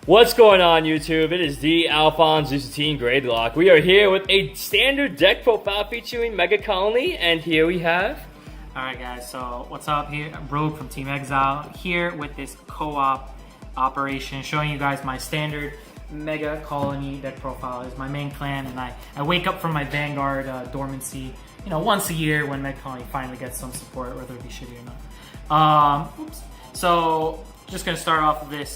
What's going on, YouTube? It is the AlphonZeus Team Gradelock. We are here with a standard deck profile featuring Megacolony, and here we have... Alright guys, so what's up here? Rogue from Team Exile here with this co-op operation, showing you guys my standard Megacolony deck profile. Is my main clan, and I wake up from my Vanguard dormancy, you know, once a year when Megacolony finally gets some support, whether it be shitty or not. So just gonna start off with this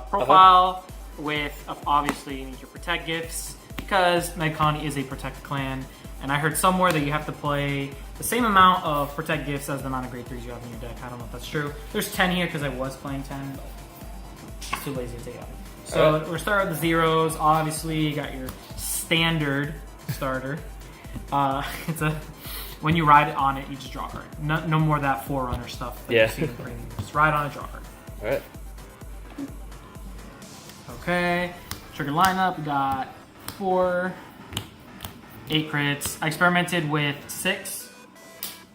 profile with obviously you need your protect gifts because Megacolony is a protect clan, and I heard somewhere that you have to play the same amount of protect gifts as the amount of grade 3s you have in your deck. I don't know if that's true. There's 10 here because I was playing 10, but it's too lazy to take out. So we're starting with the zeros. Obviously, you got your standard starter. It's a when you ride on it, you just draw a card. No more of that Forerunner stuff that you see in premium. Just ride on a draw card. All right. Okay. Trigger lineup. We got 4, 8 crits. I experimented with 6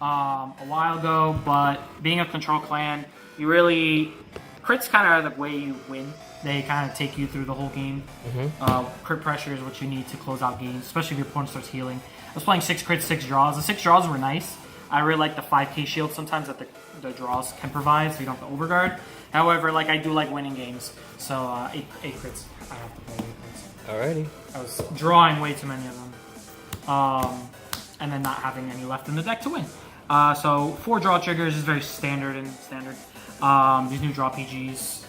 a while ago, but being a control clan, you really crits kind of are the way you win. They kind of take you through the whole game. Crit pressure is what you need to close out games, especially if your opponent starts healing. I was playing 6 crits, 6 draws. The 6 draws were nice. I really like the 5k shield sometimes that the draws can provide, so you don't have to overguard. However, like I do like winning games, so 8 crits. I have to play 8 crits. Alrighty. I was drawing way too many of them, and then not having any left in the deck to win. So 4 draw triggers is very standard and standard. These new draw PGs.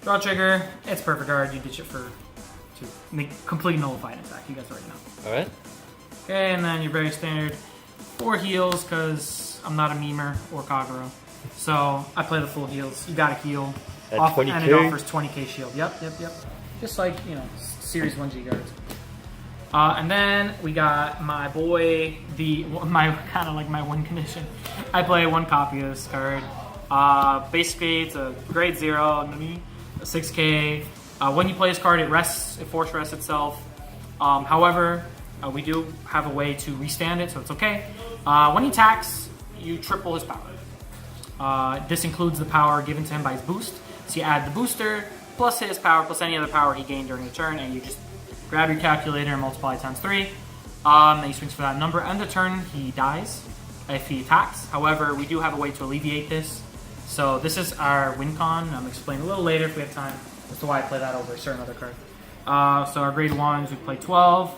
Draw trigger, it's perfect guard. You ditch it to make complete nullified attack. You guys already know. All right. Okay, and then your very standard 4 heals because I'm not a memer or Kagura. So I play the full heals. You gotta heal. At 20K? And it offers 20k shield. Yep. Just like, you know, Series 1G guards. And then we got my boy, my kind of like my win condition. I play 1 copy of this card. Basically, it's a grade 0, a 6k. When you play this card, it force rests itself. However, we do have a way to restand it, so it's okay. When he attacks, you triple his power. This includes the power given to him by his boost. So you add the booster, plus his power, plus any other power he gained during the turn, and you just grab your calculator and multiply times 3. Then he swings for that number. End of turn, he dies if he attacks. However, we do have a way to alleviate this. So this is our win con. I'm going to explain a little later if we have time as to why I play that over a certain other card. So our grade 1s, we play 12.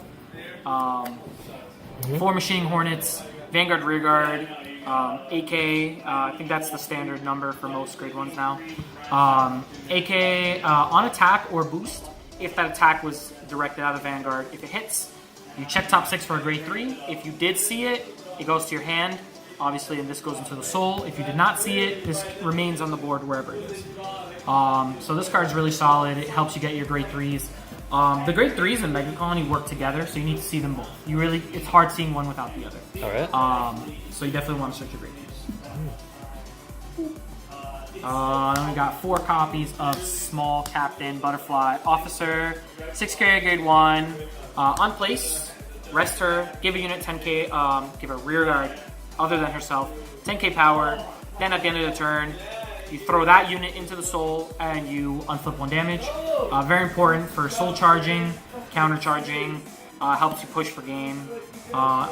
4 Machining Hornets, Vanguard Rearguard, AK, I think that's the standard number for most grade 1s now. AK on attack or boost, if that attack was directed out of Vanguard. If it hits, you check top 6 for a grade 3. If you did see it, it goes to your hand, obviously, and this goes into the soul. If you did not see it, this remains on the board wherever it is. So this card is really solid. It helps you get your grade 3s. The grade 3s and Megacolony work together, so you need to see them both. It's hard seeing one without the other. Alright. So you definitely want to search your grade 3s. Then we got 4 copies of Small Captain, Butterfly, Officer, 6k grade 1. On place, rest her, give a unit 10k, give a rear guard other than herself, 10k power. Then at the end of the turn, you throw that unit into the soul and you unflip 1 damage. Very important for soul charging, counter charging, helps you push for game.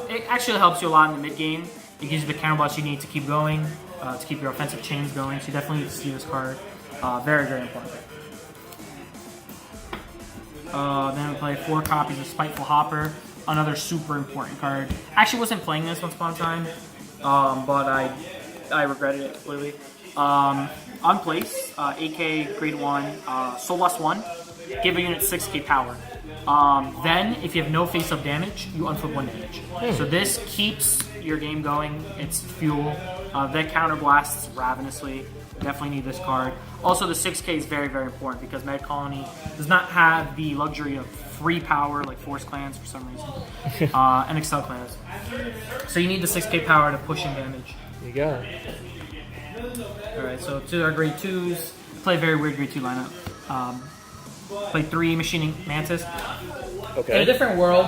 It actually helps you a lot in the mid game. It gives you the counter blast you need to keep going, to keep your offensive chains going. So you definitely need to see this card. Very, very important. Then we play 4 copies of Spiteful Hopper, another super important card. Actually wasn't playing this once upon a time, but I regretted it completely. On place, AK grade 1, Soul Loss 1, give a unit 6k power. Then, if you have no face-up damage, you unflip 1 damage. So this keeps your game going. It's fuel. That counter blasts ravenously. Definitely need this card. Also, the 6k is very, very important because Megacolony does not have the luxury of free power like Force clans for some reason, and Excel clans. So you need the 6k power to push in damage. You got it. Alright, so to our grade 2s, play a very weird grade 2 lineup. Play 3 Machining Mantis. Okay. In a different world,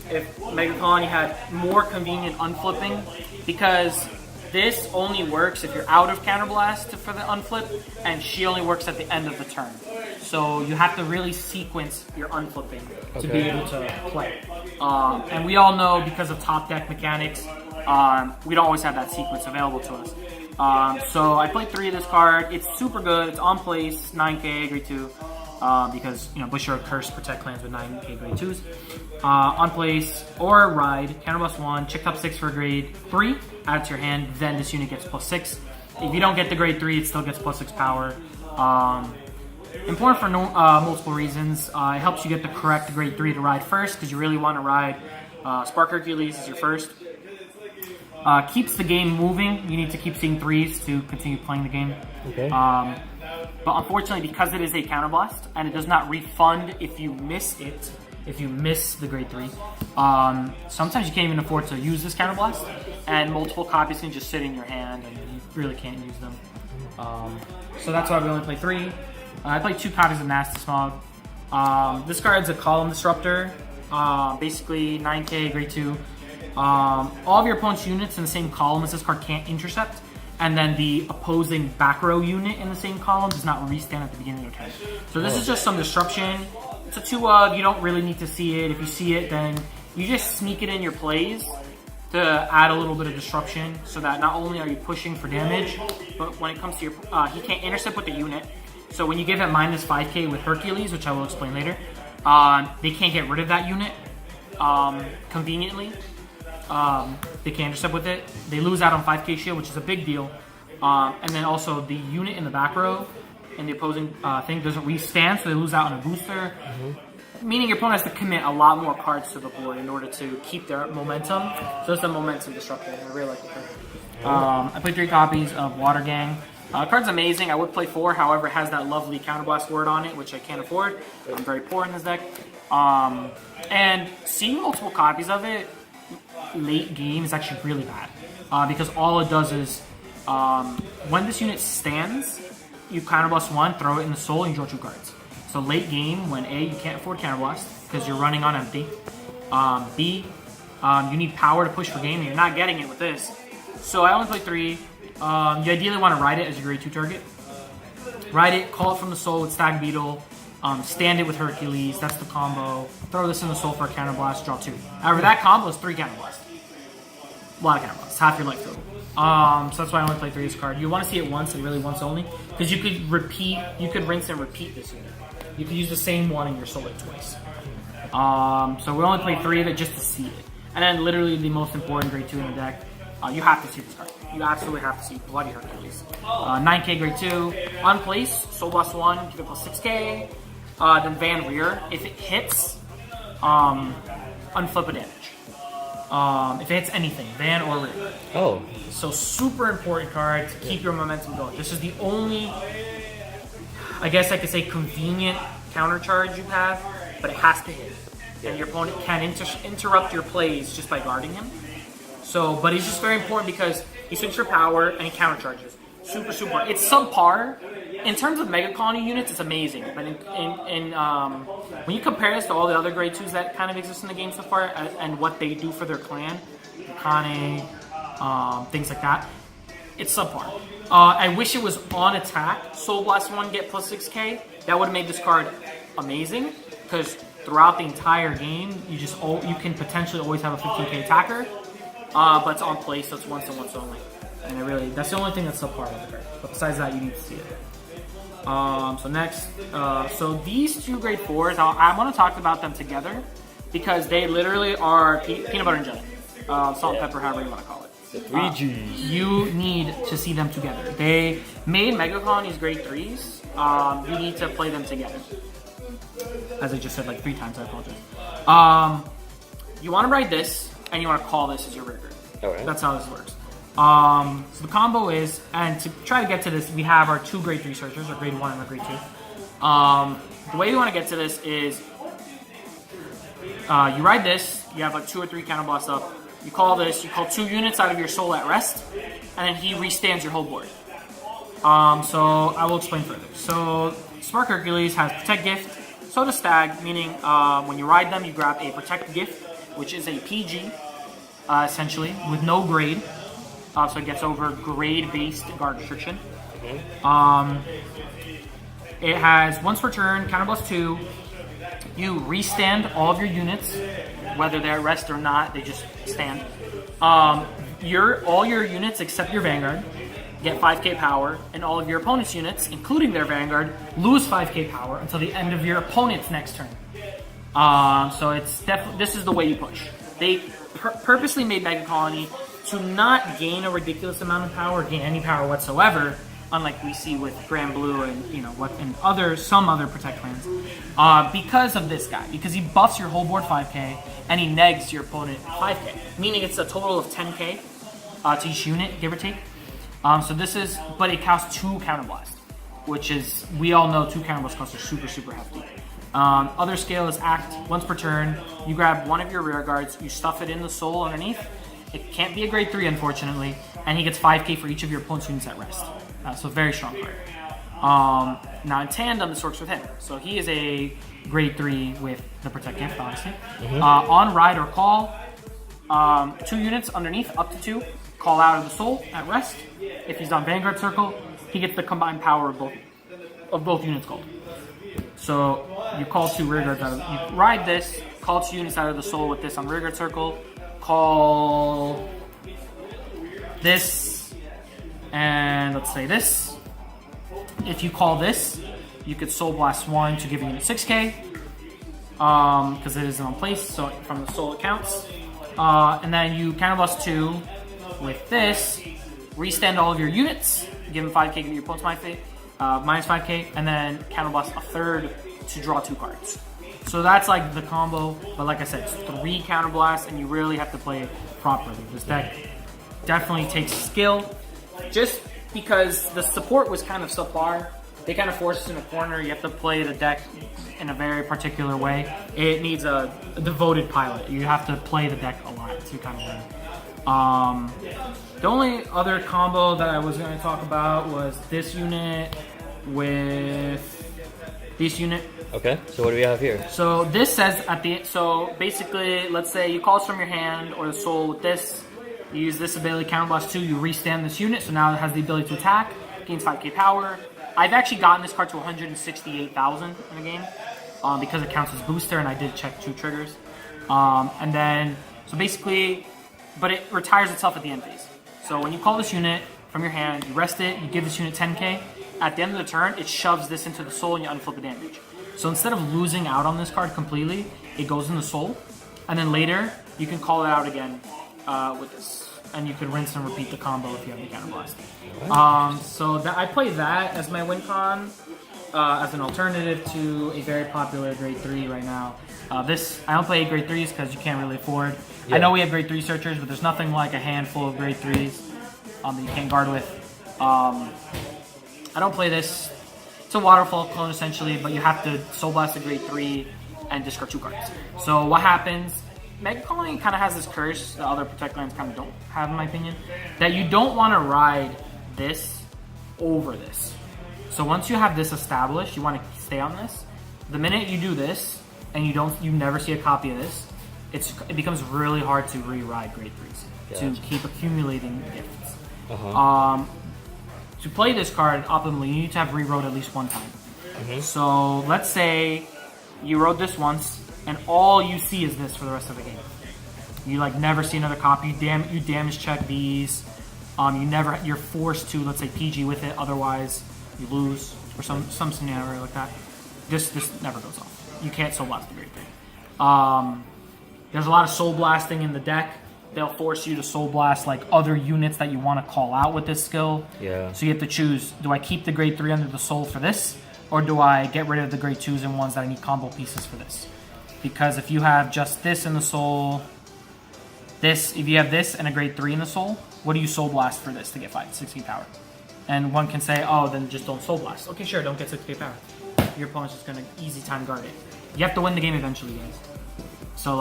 if Megacolony had more convenient unflipping, because this only works if you're out of Counterblast for the unflip, and she only works at the end of the turn. So you have to really sequence your unflipping to be able to play. And we all know, because of top deck mechanics, we don't always have that sequence available to us. So I played 3 of this card. It's super good. It's on place, 9k, grade 2. Because, you know, Busher Curse protect clans with 9k grade 2s. On place or ride, Counterblast 1, check top 6 for grade 3, add it to your hand, then this unit gets +6. If you don't get the grade 3, it still gets +6 power. Important for multiple reasons. It helps you get the correct grade 3 to ride first, because you really want to ride Spark Hercules as your first. Keeps the game moving. You need to keep seeing 3s to continue playing the game. Okay. But unfortunately, because it is a Counterblast, and it does not refund if you miss it, if you miss the grade 3, sometimes you can't even afford to use this Counterblast, and multiple copies can just sit in your hand, and you really can't use them. So that's why we only play 3. I played 2 copies of Nasty Smog. This card's a Column Disruptor, basically 9k, grade 2. All of your opponent's units in the same column as this card can't intercept, and then the opposing back row unit in the same column does not restand at the beginning of your turn. So this is just some disruption. It's a 2-of, you don't really need to see it. If you see it, then you just sneak it in your plays to add a little bit of disruption, so that not only are you pushing for damage, but when it comes to your, he can't intercept with the unit. So when you give him -5k with Hercules, which I will explain later, they can't get rid of that unit conveniently. They can't intercept with it. They lose out on 5k shield, which is a big deal. And then also the unit in the back row and the opposing thing doesn't restand, so they lose out on a booster. Meaning your opponent has to commit a lot more cards to the board in order to keep their momentum. So it's a momentum disruptor. I really like the card. I played 3 copies of Water Gang. Card's amazing. I would play 4, however, it has that lovely Counterblast word on it, which I can't afford. I'm very poor in this deck. And seeing multiple copies of it late game is actually really bad, because all it does is when this unit stands, you Counterblast 1, throw it in the soul, and you draw 2 cards. So late game, when A, you can't afford Counterblast because you're running on empty, B, you need power to push for game, and you're not getting it with this. So I only play 3. You ideally want to ride it as your grade 2 target. Ride it, call it from the soul with Stag Beetle, stand it with Hercules, that's the combo. Throw this in the soul for a Counterblast, draw 2. However, that combo is 3 Counterblasts. A lot of Counterblasts, half your life total. So that's why I only play 3 of this card. You want to see it once and really once only, because you could repeat, you could rinse and repeat this unit. You could use the same one in your soul like twice. So we only play 3 of it just to see it. And then literally the most important grade 2 in the deck, you have to see this card. You absolutely have to see Bloody Hercules. 9k grade 2, on place, Soul Blast 1, give it +6k. Then Van Rear, if it hits, unflip a damage. If it hits anything, Van or Rear. Oh. So super important card to keep your momentum going. This is the only, I guess I could say, convenient counter charge you have, but it has to hit. And your opponent can interrupt your plays just by guarding him. So, but it's just very important because he swings for power and he counter charges. Super, super. It's subpar. In terms of Megacolony units, it's amazing. But when you compare this to all the other grade 2s that kind of exist in the game so far and what they do for their clan, Kane, things like that, it's subpar. I wish it was on attack. Soul Blast 1 get +6k. That would have made this card amazing, because throughout the entire game, you can potentially always have a 15k attacker. But it's on play, so it's once and once only. And that's the only thing that's subpar with the card. But besides that, you need to see it. So next, so these 2 grade 4s, I want to talk about them together because they literally are peanut butter and jelly. Salt and pepper, however you want to call it. The 3 Gs. You need to see them together. They made Megacolony's grade 3s. You need to play them together. As I just said like 3 times, I apologize. You want to write this, and you want to call this as your rigor. Alright. That's how this works. So the combo is, and to try to get to this, we have our 2 grade 3 searchers, our grade 1 and our grade 2. The way we want to get to this is, you ride this, you have like 2 or 3 counterblasts up, you call this, you call 2 units out of your soul at rest, and then he restands your whole board. So I will explain further. So Spark Hercules has Protect Gift, so does Stag, meaning when you ride them, you grab a Protect Gift, which is a PG, essentially, with no grade. so it gets over grade-based guard restriction. It has once per turn, counter plus 2. You restand all of your units, whether they're at rest or not. They just stand. All your units except your Vanguard get 5k power, and all of your opponent's units, including their Vanguard, lose 5k power until the end of your opponent's next turn. So it's this is the way you push. They purposely made Megacolony to not gain a ridiculous amount of power, gain any power whatsoever, unlike we see with Grand Blue and some other Protect clans, because of this guy. Because he buffs your whole board 5k and he negs your opponent 5k, meaning it's a total of 10k to each unit, give or take. But it costs 2 Counterblast, which is, we all know 2 Counterblast costs are super, super hefty. Other scale is Act. Once per turn, you grab one of your rear guards, you stuff it in the soul underneath. It can't be a grade 3, unfortunately, and he gets 5k for each of your opponent's units at rest. So very strong card. Now in tandem, this works with him. So he is a grade 3 with the Protect gift, obviously. On ride or call, 2 units underneath, up to 2, call out of the soul at rest. If he's on Vanguard Circle, he gets the combined power of both units called. So you call 2 rear guards out of you ride this, call 2 units out of the soul with this on rear guard circle, call this, and let's say this. If you call this, you could Soul Blast 1 to give you 6k, because it is in one place, so from the soul it counts. And then you Counterblast 2 with this, restand all of your units, give them 5k, give your opponent's minus 5k, and then Counterblast a third to draw 2 cards. So that's like the combo, but like I said, it's 3 Counterblasts, and you really have to play it properly. This deck definitely takes skill, just because the support was kind of subpar. They kind of forced us in a corner. You have to play the deck in a very particular way. It needs a devoted pilot. You have to play the deck a lot to kind of win. The only other combo that I was going to talk about was this unit with this unit. Okay, so what do we have here? So this says so basically, let's say you call this from your hand or the soul with this. You use this ability, Counterblast 2, you restand this unit, so now it has the ability to attack, gains 5k power. I've actually gotten this card to 168,000 in the game, because it counts as booster, and I did check 2 triggers. And then, so basically, but it retires itself at the end phase. So when you call this unit from your hand, you rest it, you give this unit 10k, at the end of the turn, it shoves this into the soul and you unflip the damage. So instead of losing out on this card completely, it goes in the soul, and then later, you can call it out again with this. And you can rinse and repeat the combo if you have the Counterblast. So I play that as my win con, as an alternative to a very popular grade 3 right now. I don't play grade 3s because you can't really afford. Yeah. I know we have grade 3 searchers, but there's nothing like a handful of grade 3s that you can't guard with. I don't play this. It's a waterfall clone essentially, but you have to Soul Blast a grade 3 and discard 2 cards. So what happens? Megacolony kind of has this curse that other Protect lands kind of don't have, in my opinion, that you don't want to ride this over this. So once you have this established, you want to stay on this. The minute you do this and you never see a copy of this, it becomes really hard to re-ride grade 3s. Gotcha. To keep accumulating gifts. To play this card optimally, you need to have re-rode at least 1 time. So let's say you rode this once, and all you see is this for the rest of the game. You never see another copy. You damage check these. You're forced to, let's say, PG with it. Otherwise, you lose, or some scenario like that. This never goes off. You can't Soul Blast the grade 3. There's a lot of Soul Blasting in the deck. They'll force you to Soul Blast other units that you want to call out with this skill. Yeah. So you have to choose: do I keep the grade 3 under the soul for this, or do I get rid of the grade 2s and ones that I need combo pieces for this? Because if you have just this in the soul, if you have this and a grade 3 in the soul, what do you Soul Blast for this to get 60 power? And one can say, oh, then just don't Soul Blast. Okay, sure, don't get 60 power. Your opponent's just going to easy time guard it. You have to win the game eventually, guys. So,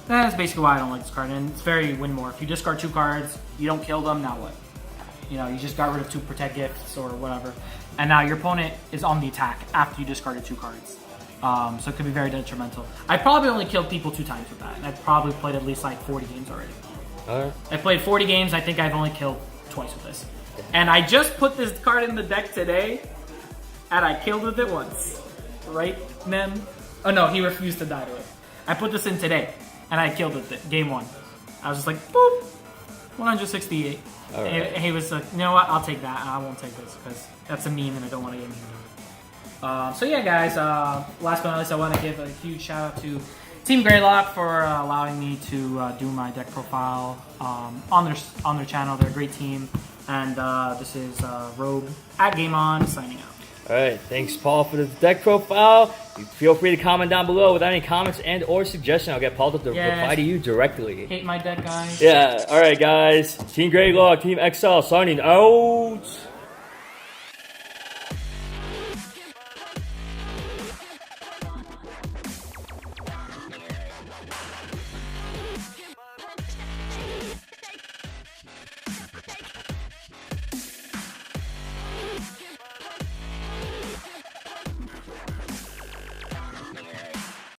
that's basically why I don't like this card. And it's very win more. If you discard 2 cards, you don't kill them, now what? You just got rid of 2 Protect gifts or whatever. And now your opponent is on the attack after you discarded 2 cards. So it could be very detrimental. I probably only killed people 2 times with that, and I've probably played at least 40 games already. All right. I played 40 games. I think I've only killed twice with this. And I just put this card in the deck today, and I killed with it once. Right, Nem? Oh no, he refused to die to it. I put this in today, and I killed with it. Game 1. I was just like, boop, 168. All right. And he was like, you know what? I'll take that. I won't take this because that's a meme, and I don't want to get memed. So yeah, guys. Last but not least, I want to give a huge shout out to Team Gradelock for allowing me to do my deck profile on their channel. They're a great team, and this is Rogue at Game On signing out. All right, thanks, Paul, for the deck profile. Feel free to comment down below with any comments and or suggestion. I'll get Paul to reply to you directly. Hate my deck, guys. Yeah, all right, guys. Team Gradelock, Team XL signing out.